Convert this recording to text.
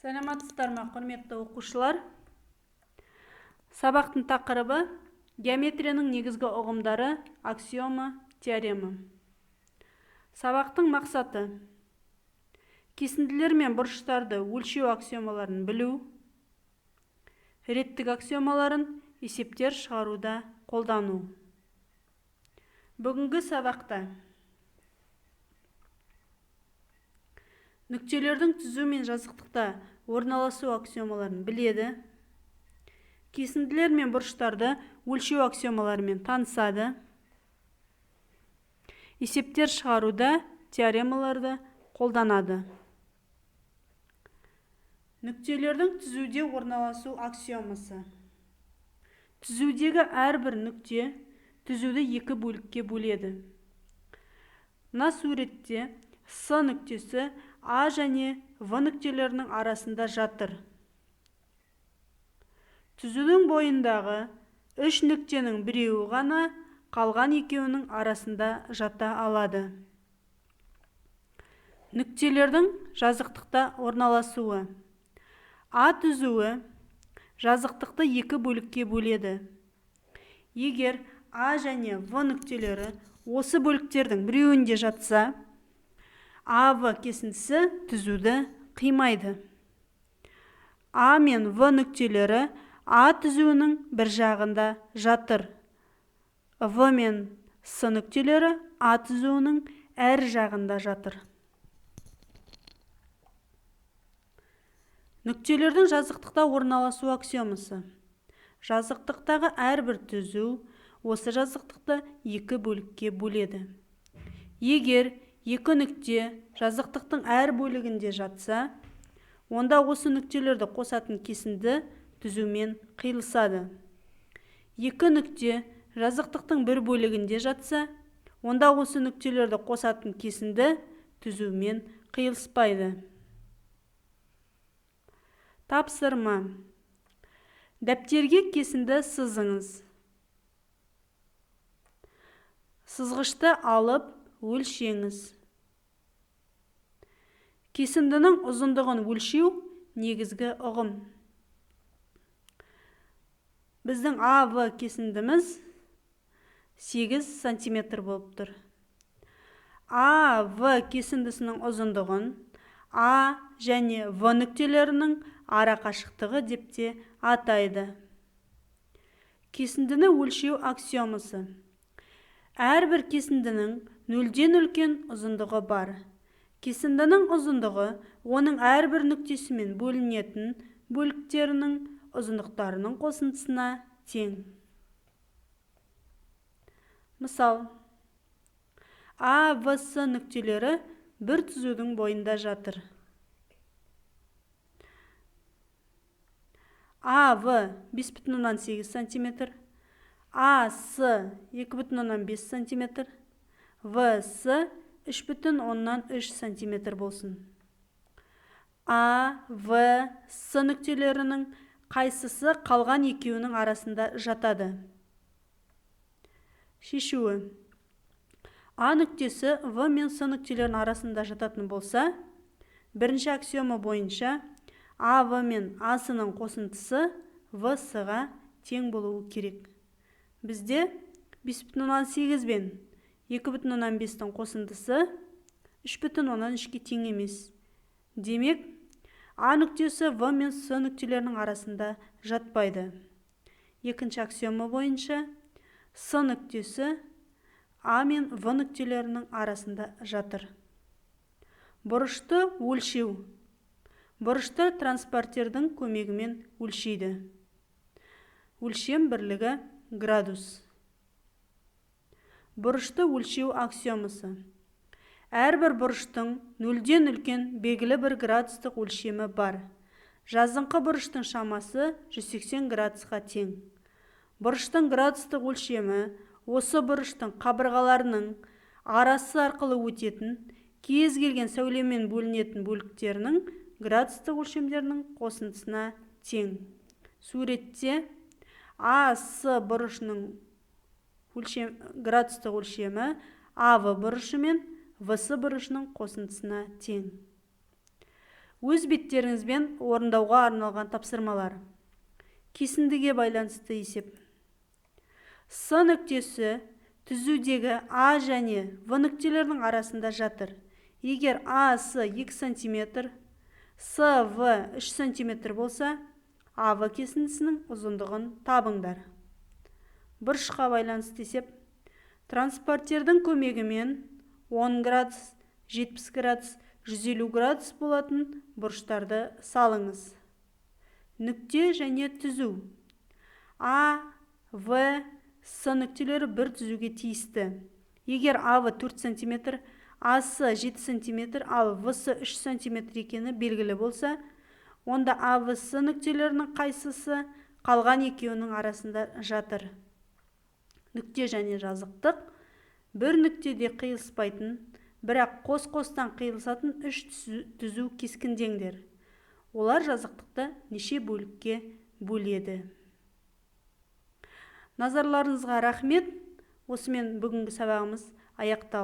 Саламатсыздар ма, құрметті оқушылар? Сабақтың тақырыбы геометрияның негізгі ұғымдары, аксиома, теорема. Сабақтың мақсаты: кесінділер мен бұрыштарды өлшеу аксиомаларын білу, реттік аксиомаларын есептер шығаруда қолдану. Бүгінгі сабақта нүктелердің түзу мен жазықтықта орналасу аксиомаларын біледі, кесінділер мен бұрыштарды өлшеу аксиомаларымен танысады, есептер шығаруда теоремаларды қолданады. Нүктелердің түзуде орналасу аксиомасы. Түзудегі әрбір нүкте түзуді екі бөлікке бөледі. Мына суретте С нүктесі А және В нүктелерінің арасында жатыр. Түзудің бойындағы үш нүктенің біреуі ғана қалған екеуінің арасында жата алады. Нүктелердің жазықтықта орналасуы. А түзуі жазықтықты екі бөлікке бөледі. Егер А және В нүктелері осы бөліктердің біреуінде жатса, АВ кесіндісі түзуді қимайды. А мен В нүктелері А түзуінің бір жағында жатыр. В мен С нүктелері А түзуінің әр жағында жатыр. Нүктелердің жазықтықта орналасу аксиомасы. Жазықтықтағы әрбір түзу осы жазықтықты екі бөлікке бөледі. Егер екі нүкте жазықтықтың әр бөлігінде жатса, онда осы нүктелерді қосатын кесінді түзумен қиылысады. Екі нүкте жазықтықтың бір бөлігінде жатса, онда осы нүктелерді қосатын кесінді түзумен қиылыспайды. Тапсырма: дәптерге кесінді сызыңыз. Сызғышты алып өлшеңіз. Кесіндінің ұзындығын өлшеу негізгі ұғым. Біздің АВ кесіндіміз 8 см болып тұр. АВ кесіндісінің ұзындығын А және В нүктелерінің ара қашықтығы деп те атайды. Кесіндіні өлшеу аксиомасы. Әрбір кесіндінің нөлден үлкен ұзындығы бар. Кесіндінің ұзындығы оның әрбір нүктесімен бөлінетін бөліктерінің ұзындықтарының қосындысына тең. Мысал: А, В, С нүктелері бір түзудің бойында жатыр. А, В 5,8 см, А, С 2,5 см, В, С 3,3 см болсын. А, В, С нүктелерінің қайсысы қалған екеуінің арасында жатады? Шешуі: А нүктесі В мен С нүктелерінің арасында жататын болса, бірінші аксиома бойынша АВ мен АС-ның қосындысы ВС-ға тең болуы керек. Бізде 5,8 бен 2,5-тің қосындысы 3,3-ге тең емес. Демек, А нүктесі В мен С нүктелерінің арасында жатпайды. Екінші аксиома бойынша С нүктесі А мен В нүктелерінің арасында жатыр. Бұрышты өлшеу. Бұрышты транспортердің көмегімен өлшейді. Өлшем бірлігі градус. Бұрышты өлшеу аксиомасы. Әрбір бұрыштың нөлден үлкен белгілі бір градустық өлшемі бар. Жазыңқы бұрыштың шамасы 180 градусқа тең. Бұрыштың градустық өлшемі осы бұрыштың қабырғаларының арасы арқылы өтетін кез келген сәулемен бөлінетін бөліктерінің градустық өлшемдерінің қосындысына тең. Суретте АС бұрышының градустық өлшемі АВ бұрышы мен ВС бұрышының қосындысына тең. Өз беттеріңізбен орындауға арналған тапсырмалар. Кесіндіге байланысты есеп. С нүктесі түзудегі А және В нүктелерінің арасында жатыр. Егер АС 2 см, СВ 3 см болса, АВ кесіндісінің ұзындығын табыңдар. Бұрышқа байланысты есеп. Транспортердің көмегімен 10 градус, 70 градус, 150 градус болатын бұрыштарды салыңыз. Нүкте және түзу. А, В, С нүктелері бір түзуге тиісті. Егер АВ 4 см, АС 7 см, ал ВС 3 см екені белгілі болса, онда АВС нүктелерінің қайсысы қалған екеуінің арасында жатыр. Нүкте және жазықтық бір нүктеде қиылыспайтын, бірақ қос-қостан қиылысатын 3 түзу кескіндеңдер. Олар жазықтықты неше бөлікке бөледі? Назарларыңызға рахмет. Осымен бүгінгі сабағымыз аяқталды.